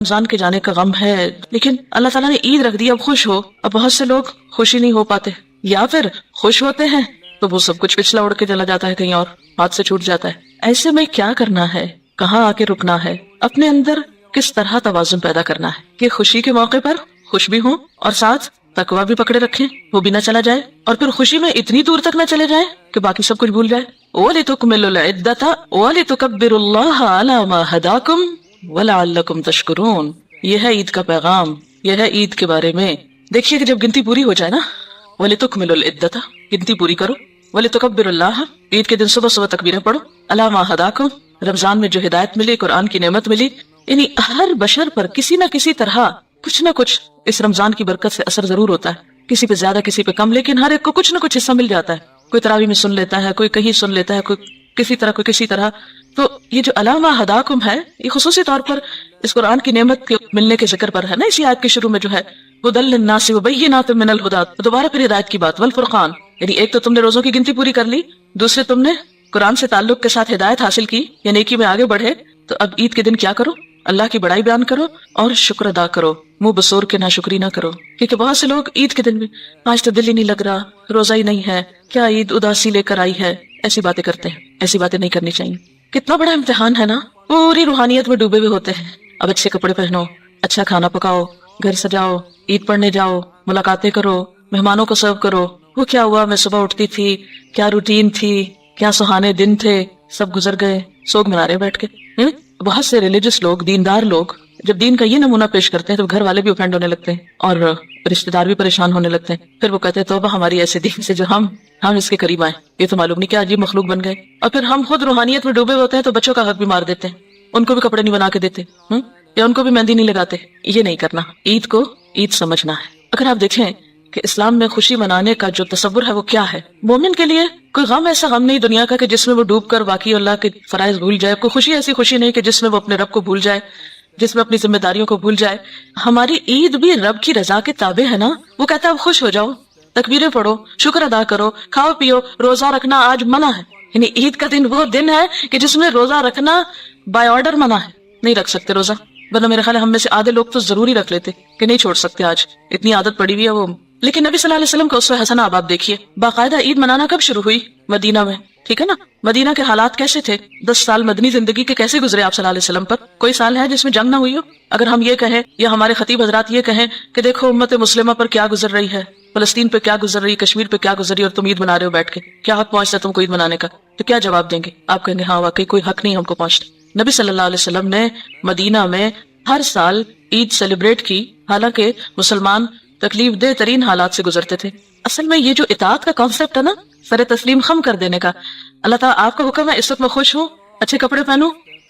रमजान के जाने का गम है, लेकिन अल्लाह ताला ने ईद रख दी, अब खुश हो। अब बहुत से लोग खुशी नहीं हो पाते, या फिर खुश होते हैं तो वो सब कुछ पिछला उड़ के चला जाता है, कहीं और हाथ से छूट जाता है। ऐसे में क्या करना है, कहाँ आके रुकना है, अपने अंदर किस तरह तवाजुन पैदा करना है कि खुशी के मौके पर खुश भी हों और साथ तकवा भी पकड़े रखें, वो भी ना चला जाए, और फिर खुशी में इतनी दूर तक ना चले जाए कि बाकी सब कुछ भूल जाए। वलितुकमिलुल इद्दता वलितुकब्बिरुल्लाह अला मा हदाकुम वलअल्लकुम तशकुरून। ये है ईद का पैगाम, ये है ईद के बारे में। देखिए कि जब गिनती पूरी हो जाए ना, वलितुकमिलुल इद्दता, गिनती पूरी करो, वलितुकब्बिरुल्लाह, ईद के दिन सुबह सुबह तकबीरें पढ़ो, अला मा हदाकुम, रमजान में जो हिदायत मिली, कुरान की नेमत मिली, यानी हर बशर पर किसी न किसी तरह कुछ न कुछ इस रमजान की बरकत से असर जरूर होता है, किसी पे ज्यादा किसी पे कम, लेकिन हर एक को कुछ न कुछ हिस्सा मिल जाता है। कोई तरावी में सुन लेता है, कोई कहीं सुन लेता है, कोई किसी तरह कोई किसी तरह। तो ये जो अलामा हदाकुम है, ये खुसूसी तौर पर इस कुरान की नेमत के मिलने के जिक्र पर है ना। इसी आयत के शुरू में जो है हुदल लिन्नासि व बय्यिनातिम मिनल हुदा, दोबारा फिर हिदायत की बात, वल फुरकान, यानी एक तो तुमने रोजों की गिनती पूरी कर ली, दूसरे तुमने कुरान से ताल्लुक के साथ हिदायत हासिल की या नेकी में आगे बढ़े, तो अब ईद के दिन क्या करो, अल्लाह की बड़ाई बयान करो और शुक्र अदा करो, मुंह बसोर के नाशुक्री ना करो। क्योंकि बहुत से लोग ईद के दिन में आज तो दिल ही नहीं लग रहा, रोजा ही नहीं है, क्या ईद उदासी लेकर आई है, ऐसी बातें करते हैं। ऐसी बातें नहीं करनी चाहिए। कितना बड़ा इम्तिहान है ना, पूरी रूहानियत में डूबे हुए होते हैं। अब अच्छे कपड़े पहनो, अच्छा खाना पकाओ, घर सजाओ, ईद पढ़ने जाओ, मुलाकातें करो, मेहमानों को सर्व करो। वो क्या हुआ, मैं सुबह उठती थी, क्या रूटीन थी, क्या सुहाने दिन थे, सब गुजर गए, सोग मना रहे बैठ के। बहुत से रिलीजियस लोग, दीनदार लोग जब दीन का ये नमूना पेश करते हैं तो घर वाले भी ऑफेंड होने लगते हैं और रिश्तेदार भी परेशान होने लगते हैं। फिर वो कहते हैं तौबा हमारी ऐसे दीन से जो हम इसके करीब आए, ये तो मालूम नहीं क्या अजीब मखलूक बन गए। और फिर हम खुद रूहानियत में डूबे होते हैं तो बच्चों का हक भी मार देते हैं, उनको भी कपड़े नहीं बना के देते, या उनको भी मेहंदी नहीं लगाते। ये नहीं करना। ईद को ईद समझना है। अगर आप देखें कि इस्लाम में खुशी मनाने का जो तसव्वुर है वो क्या है, मोमिन के लिए कोई गम ऐसा गम नहीं दुनिया का कि जिसमें वो डूब कर बाकी अल्लाह के फराइज भूल जाए। कोई खुशी ऐसी खुशी नहीं कि जिसमें वो अपने रब को भूल जाए, जिसमें अपनी जिम्मेदारियों को भूल जाए। हमारी ईद भी रब की रजा के ताबे है ना। वो कहता है अब खुश हो जाओ, तकबीरें पढ़ो, शुक्र अदा करो, खाओ पियो, रोजा रखना आज मना है। यानी ईद का दिन वो दिन है कि जिसमें रोजा रखना बाय ऑर्डर मना है, नहीं रख सकते रोजा। वरना मेरे ख्याल हम में से आधे लोग तो जरूर ही रख लेते कि नहीं छोड़ सकते, आज इतनी आदत पड़ी हुई है वो। लेकिन नबी सल्लल्लाहु अलैहि वसल्लम का उसवा हसना अब आप देखिए, बाकायदा ईद मनाना कब शुरू हुई, मदीना में, ठीक है ना। मदीना के हालात कैसे थे, 10 साल मदनी जिंदगी के कैसे गुजरे आप सल्लल्लाहु अलैहि वसल्लम पर। कोई साल है जिसमें जंग ना हुई हो। अगर हम ये कहें या हमारे खतीब हजरात ये कहें कि देखो उम्मत मुस्लिमा पर क्या गुजर रही है, फलस्तीन पे क्या गुजर रही, कश्मीर पे क्या गुजर रही, और तुम ईद मना रहे हो बैठ के, क्या हक पहुंचता है तुमको ईद मनाने का, तो क्या जवाब देंगे आप? कहेंगे हाँ वाकई कोई हक नहीं हमको पहुंचता। नबी सल्लल्लाहु अलैहि वसल्लम ने मदीना में हर साल ईद सेलिब्रेट की, हालांकि मुसलमान तकलीफ दे तरीन हालात से गुजरते थे। असल में ये जो इताअत का कॉन्सेप्ट है ना, सर तस्लीम खम कर देने का, अल्लाह ताला आपका हुक्म है, इस वक्त मैं खुश हूँ, अच्छे कपड़े पहनूं,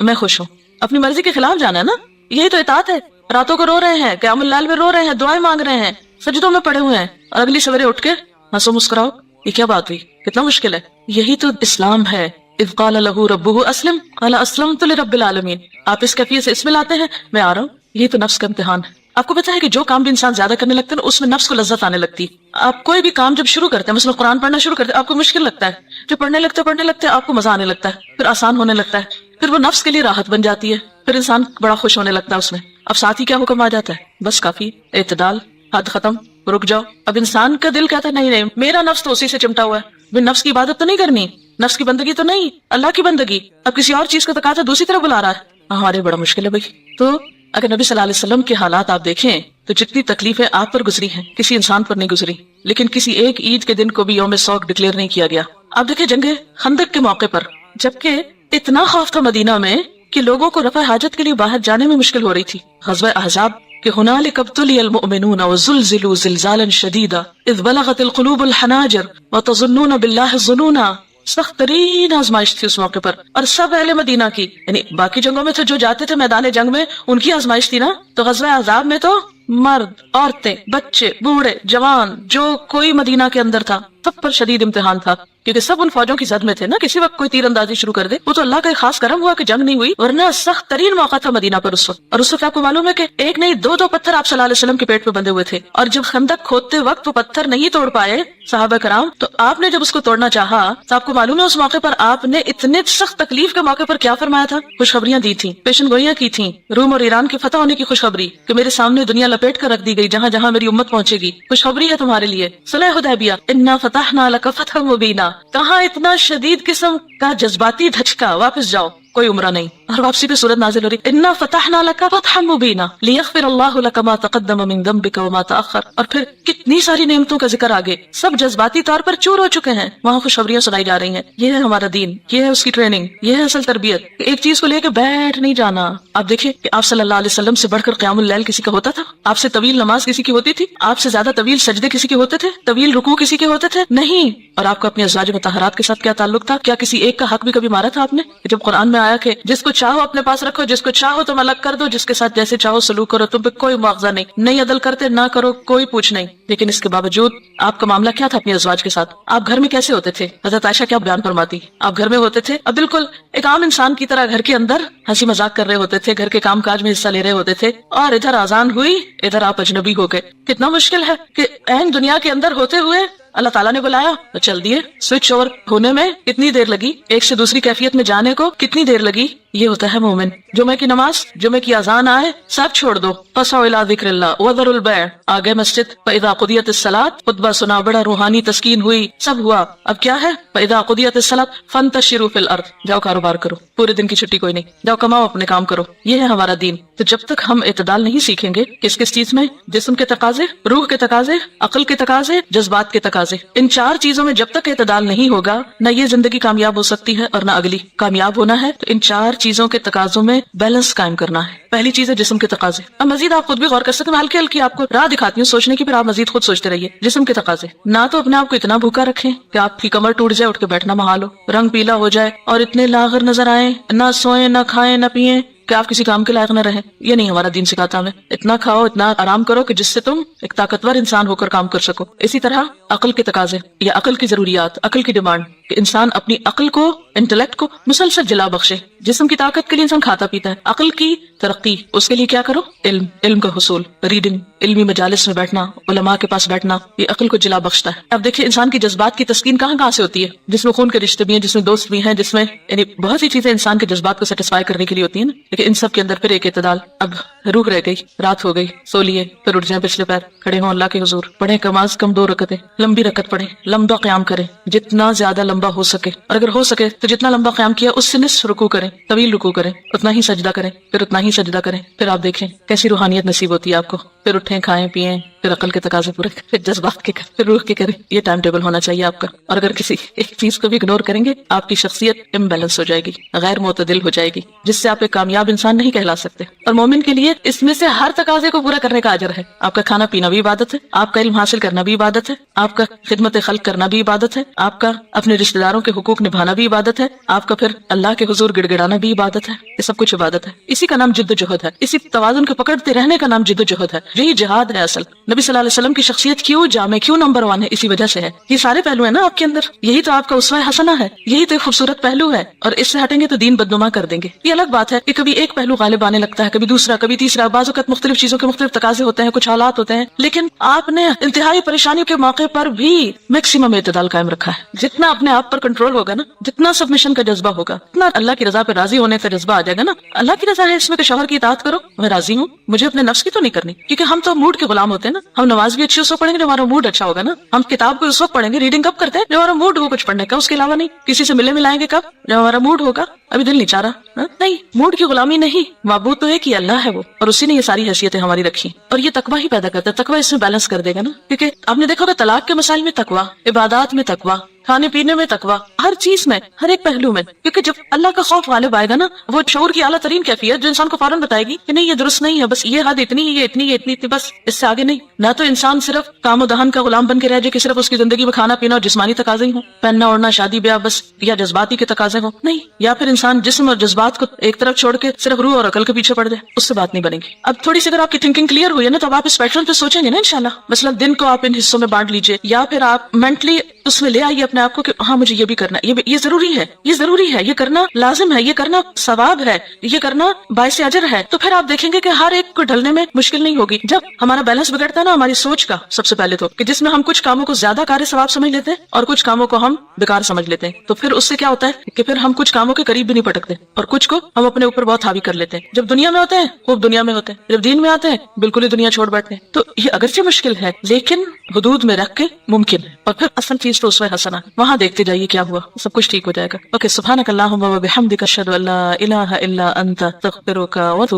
मैं खुश हूँ, अपनी मर्जी के खिलाफ जाना है ना, यही तो इताअत है। रातों को रो रहे हैं, क़यामुल लैल में रो रहे हैं, दुआएं मांग रहे हैं, सजदों में पड़े हुए हैं, और अगली सवेरे उठ के हंसो मुस्कुराओ, ये क्या बात हुई, कितना मुश्किल है। यही तो इस्लाम है। इज़ क़ाला लहू रब्बुहु अस्लिम क़ाला अस्लमतु लिरब्बिल आलमीन। आप इस कैफियत से इसमें लाते हैं, मैं आ रहा हूँ। यही तो नफ्स का इम्तिहान है। आपको पता है कि जो काम भी इंसान ज्यादा करने लगता है ना, उसमें नफ्स को लज्जत आने लगती है। आप कोई भी काम जब शुरू करते हैं, मतलब कुरान पढ़ना शुरू करते हैं, आपको मुश्किल लगता है, जब पढ़ने लगते हैं आपको मजा आने लगता है, फिर आसान होने लगता है, फिर वो नफ्स के लिए राहत बन जाती है, फिर इंसान बड़ा खुश होने लगता है उसमें। अब साथ ही क्या हुक्म आ जाता है, बस काफी, एतदाल, हद खत्म, रुक जाओ। अब इंसान का दिल कहता है नहीं नहीं, मेरा नफ्स तो उसी से चिमटा हुआ है, फिर नफ्स की इबादत तो नहीं करनी, नफ्स की बंदगी तो नहीं, अल्लाह की बंदगी। अब किसी और चीज का तकाजा दूसरी तरफ बुला रहा है, हमारे बड़ा मुश्किल है भाई। तो अगर नबी सल्लल्लाहु अलैहि वसल्लम के हालात आप देखें तो जितनी तकलीफें आप पर गुजरी हैं किसी इंसान पर नहीं गुजरी, लेकिन किसी एक ईद के दिन को भी यौम सौक डिक्लेयर नहीं किया गया। आप देखें जंगे खंदक के मौके पर, जबकि इतना खौफ था मदीना में कि लोगों को रफ़ा हाजत के लिए बाहर जाने में मुश्किल हो रही थी। ग़ज़वा अहज़ाब के हुनालिक इब्तुलियल मुअमिनूना व ज़ुलज़िलू ज़िलज़ालन शदीदा इज़ बलगतिल क़ुलूबुल हनाजिर व तज़ुन्नूना बिल्लाहि ज़ुनूना। सख्त तरीन आजमाइश थी उस मौके पर, और सब अहले मदीना की, यानी बाकी जंगों में तो जो जाते थे मैदान जंग में उनकी आजमाइश थी ना, तो ग़ज़वा अहज़ाब में तो मर्द, औरतें, बच्चे, बूढ़े, जवान, जो कोई मदीना के अंदर था सब पर शदीद इम्तिहान था, क्योंकि सब उन फौजों की जद में थे ना, किसी वक्त कोई तीर अंदाजी शुरू कर दे। वो तो अल्लाह का खास करम हुआ कि जंग नहीं हुई, वरना सख्त तरीन मौका था मदीना पर उस वक्त। और उस वक्त आपको मालूम है कि एक नहीं दो पत्थर आप सल्लल्लाहु अलैहि वसल्लम के पेट पे बंधे हुए थे, और जब खंदक खोदते वक्त वो पत्थर नहीं तोड़ पाए सहाबा कराम, तो आपने जब उसको तोड़ना चाहा तो आपको मालूम है उस मौके पर आपने इतने सख्त तकलीफ के मौके पर क्या फरमाया था? खुशखबरियां दी थी, पेशन गोइयां की थी, रूम और ईरान की फतह होने की खुशखबरी कि मेरे सामने दुनिया लपेट कर रख दी गई, जहाँ जहाँ मेरी उम्मत पहुंचेगी खुशखबरी है तुम्हारे लिए। सुलह हुदैबिया, इन्ना फतहना लका फतहम मुबीना, कहाँ इतना शदीद किस्म का जज्बाती धचका, वापस जाओ, कोई उम्रा नहीं। और वापसी पे सूरत नाजिल हो रही, इन्ना फतहना लका फतहम मुबीना लियग़फ़िर अल्लाहु लका मा तक़द्दम मिन ज़ंबिका व मा तअख़्ख़र। और फिर कितनी सारी नेमतों का जिक्र आगे, सब जज्बाती तौर पर चूर हो चुके हैं, वहाँ खुशखबरियां सुनाई जा रही हैं। ये है हमारा दीन, ये है उसकी ट्रेनिंग, ये है असल तरबियत। एक चीज को लेकर बैठ नहीं जाना। आप देखिए कि आप सल्लल्लाहु अलैहि वसल्लम से बढ़कर क़यामुल लैल किसी का होता था? आपसे तवील नमाज किसी की होती थी? आपसे ज्यादा तवील सजदे किसी के होते थे? तवील रुकू किसी के होते थे? नहीं। और आपका अपने अज़वाज मुतहहरात के साथ क्या ताल्लुक था? क्या किसी एक का हक भी कभी मारा था आपने? जब कुरान में आया कि जिसको चाहो अपने पास रखो, जिसको चाहो तुम अलग कर दो, जिसके साथ जैसे चाहो सलूक करो, तुम पे कोई मुआवजा नहीं, नहीं अदल करते ना करो, कोई पूछ नहीं। लेकिन इसके बावजूद आपका मामला क्या था अपने अज़वाज के साथ? आप घर में कैसे होते थे? हज़रत आयशा क्या बयान फरमाती, आप घर में होते थे अब बिल्कुल एक आम इंसान की तरह घर के अंदर हंसी मजाक कर रहे होते थे, घर के काम काज में हिस्सा ले रहे होते थे, और इधर आजान हुई, इधर आप अजनबी हो गए। कितना मुश्किल है कि ऐन दुनिया के अंदर होते हुए अल्लाह ताला ने बुलाया तो चल दिए। स्विच ओवर होने में कितनी देर लगी, एक से दूसरी कैफियत में जाने को कितनी देर लगी। ये होता है मोमिन। जुमे की नमाज, जुमे की अजान आए, सब छोड़ दो, फसाओ इला ज़िक्रिल्लाह वज़रुल बैअ, आ गए मस्जिद, फ़इज़ा क़ुदियतिस सलात, खुतबा सुना, बड़ा रूहानी तस्कीन हुई, सब हुआ। अब क्या है? फ़इज़ा क़ुदियतिस सलात फ़ंतशिरू फ़िल अर्ज़, जाओ कारोबार करो, पूरे दिन की छुट्टी कोई नहीं, जाओ कमाओ, अपने काम करो। ये है हमारा दीन। तो जब तक हम इत्दाल नहीं सीखेंगे किस किस चीज में, जिस्म के तकाजे, रूह के तकाजे, अक्ल के तकाजे, जज्बात के तकाजे, इन चार चीजों में जब तक इत्दाल नहीं होगा, न ये जिंदगी कामयाब हो सकती है और न अगली। कामयाब होना है तो इन चार चीजों के तकाजों में बैलेंस कायम करना है। पहली चीज है जिस्म के तकाजे। अब मजीद आप खुद भी गौर कर सकते हैं, हल्की हल्की आपको राह दिखाती हूँ सोचने की, फिर आप मजीद खुद सोचते रहिए। जिस्म के तकाजे, ना तो अपने आप को इतना भूखा रखें कि आपकी कमर टूट जाए, उठ के बैठना महाल हो, रंग पीला हो जाए और इतने लागर नजर आए, ना सोए, ना खाएं, ना पिए कि आप किसी काम के लायक न रहे। ये नहीं हमारा दीन सिखाता हमें। इतना खाओ, इतना आराम करो कि जिससे तुम एक ताकतवर इंसान होकर काम कर सको। इसी तरह अकल के तकाजे या अकल की जरूरियात, अकल की डिमांड, कि इंसान अपनी अकल को, इंटेलेक्ट को मुसलसल जला बख्शे। जिस्म की ताकत के लिए इंसान खाता पीता है, अकल की तरक्की, उसके लिए क्या करो? इल्म, इल्म का हुसूल, रीडिंग, इल्मी मजालिस में बैठना, उलमा के पास बैठना, ये अकल को जला बख्शता है। अब देखिए इंसान की जज्बात की तस्कीन कहाँ कहाँ से होती है? जिसमें खून के रिश्ते भी हैं, जिसमें दोस्त भी हैं, जिसमें यानी बहुत सी चीजें इंसान के जज्बात को सेटिस्फाई करने के लिए होती है ना। लेकिन इन सब के अंदर फिर एक इत्तेदाल। अब रूह रह गई, रात हो गई, सो लिए, फिर उठ जाए पिछले पैर, खड़े हों अल्लाह के हुजूर, पढ़े कम अज कम 2 रकतें, लंबी रकत पढ़े, लंबा क़याम करें, जितना ज्यादा लंबा हो सके, और अगर हो सके तो जितना लंबा क़याम किया उससे निस्फ रुकू करें, तवील रुकू करें, उतना ही सजदा करें, फिर उतना ही सजदा करें। फिर आप देखें कैसी रूहानियत नसीब होती है आपको। फिर उठें, खाएं पिएं, फिर अकल के तकाजे पूरे, फिर जज्बात के करें, फिर रूह के करें। ये टाइम टेबल होना चाहिए आपका। और अगर किसी एक चीज को भी इग्नोर करेंगे, आपकी शख्सियत इम्बैलेंस हो जाएगी, गैर मुतदिल हो जाएगी, जिससे आप एक कामयाब इंसान नहीं कहला सकते। और मोमिन के लिए इसमें से हर तकाजे को पूरा करने का अजर है। आपका खाना पीना भी इबादत है, आपका इल्म हासिल करना भी इबादत है, आपका खिदमत खल्क करना भी इबादत है, आपका अपने रिश्तेदारों के हुकूक निभाना भी इबादत है, आपका फिर अल्लाह के हुजूर गिड़गिड़ाना भी इबादत है। ये सब कुछ इबादत है। इसी का नाम जिद्दोजहद है। इसी तवाज़ुन को पकड़ते रहने का नाम जिद्दोजहद है। यही जिहाद है असल। नबी सल्लल्लाहु अलैहि वसल्लम की शख्सियत क्यों जामे, क्यों नंबर 1 है? इसी वजह से है। ये सारे पहलू है ना आपके अंदर, यही तो आपका उसवा हसना है, यही तो खूबसूरत पहलू है। और इससे हटेंगे तो दीन बदनुमा कर देंगे। ये अलग बात है कि कभी एक पहलू गालिब आने लगता है, कभी दूसरा, कभी तीसरा, बाज़ मुख्तलिफ चीजों के मुख्तलिफ तकाजे होते हैं, कुछ हालात होते हैं, लेकिन आपने इंतहाई परेशानियों के मौके पर भी मैक्सिमम इत्तेदाल कायम रखा है। जितना अपने आप पर कंट्रोल होगा ना, जितना सबमिशन का जज्बा होगा, उतना अल्लाह की रजा पे राजी होने का जज्बा आ जाएगा ना। अल्लाह की रजा है इसमें कि शौहर की इताअत करो, मैं राजी हूँ, मुझे अपने नफ्स की तो नहीं करनी, क्योंकि हम तो मूड के गुलाम होते हैं ना। हम नमाज भी अच्छी उस वक्त पढ़ेंगे जब हमारा मूड अच्छा होगा ना। हम किताब को उस वक्त पढ़ेंगे, रीडिंग कब करते हैं जब हमारा मूड हो कुछ पढ़ने का, उसके अलावा नहीं। किसी से मिले मिलाएंगे कब? जब हमारा मूड होगा। अभी दिल नहीं चाह रहा, नहीं, मूड की गुलामी नहीं। माबूद तो एक ही अल्लाह है वो, और उसी ने ये सारी हैसियतें हमारी रखी, और ये तकवा ही पैदा करता है। तकवा इसमें बैलेंस कर देगा ना, क्योंकि आपने देखा होगा तलाक के मसाइल में तकवा, इबादत में तकवा, खाने पीने में तकवा, हर चीज में, हर एक पहलू में। क्योंकि जब अल्लाह का खौफ गालिब आएगा ना, वो शऊर की आला तरीन कैफियत जो इंसान को फौरन बताएगी कि नहीं ये दुरुस्त नहीं है, बस ये हद इतनी, ये इतनी, ये इतनी, बस इससे आगे नहीं। ना तो इंसान सिर्फ काम दहन का गुलाम बन के रह जाए कि सिर्फ उसकी जिंदगी में खाना पीना और जिस्मानी तकाजे हो, पहनना ओढ़ना, शादी ब्याह बस, या जज्बाती के तकाजे हो, नहीं। या फिर इंसान انسان جسم اور جذبات کو ایک طرف چھوڑ کے صرف روح اور عقل کے پیچھے پڑ جائے اس سے بات نہیں بنے گی. اب تھوڑی سی اگر آپ کی تھنکنگ کلیئر ہوئی ہے نا تو اب آپ اس پیٹرن پہ سوچیں گے نا انشاءاللہ. مثلا دن کو آپ ان حصوں میں بانٹ لیجئے یا پھر آپ مینٹلی اس میں لے آئیے اپنے آپ کو کہ ہاں مجھے یہ بھی کرنا ہے, یہ ضروری ہے, یہ ضروری ہے, یہ کرنا لازم ہے, یہ کرنا ثواب ہے, یہ کرنا باعث اجر ہے. تو پھر آپ دیکھیں گے کہ ہر ایک کو ڈھلنے میں مشکل نہیں ہوگی. جب ہمارا بیلنس بگڑتا ہے نا ہماری سوچ کا سب سے پہلے تو کہ جس میں ہم کچھ کاموں کو زیادہ کار ثواب سمجھ لیتے ہیں اور کچھ کاموں کو ہم بیکار سمجھ لیتے ہیں, تو پھر اس سے کیا ہوتا ہے کہ پھر ہم کچھ کاموں کے قریب بھی نہیں پٹکتے اور کچھ کو ہم اپنے اوپر بہت حاوی کر لیتے ہیں. جب دنیا میں ہوتے ہیں خوب دنیا میں ہوتے ہیں, جب دین میں آتے ہیں بالکل ہی دنیا چھوڑ بیٹھتے ہیں. تو یہ اگرچہ مشکل ہے لیکن حدود میں رکھ کے ممکن ہے. اور پھر اصل چیز تو اسوہ حسنہ, وہاں دیکھتے جائیے کیا ہوا, سب کچھ ٹھیک ہو جائے گا. اوکے, سبحانک اللہم و بحمدک اشہد ان لا الہ الا انت استغفرک و اتوب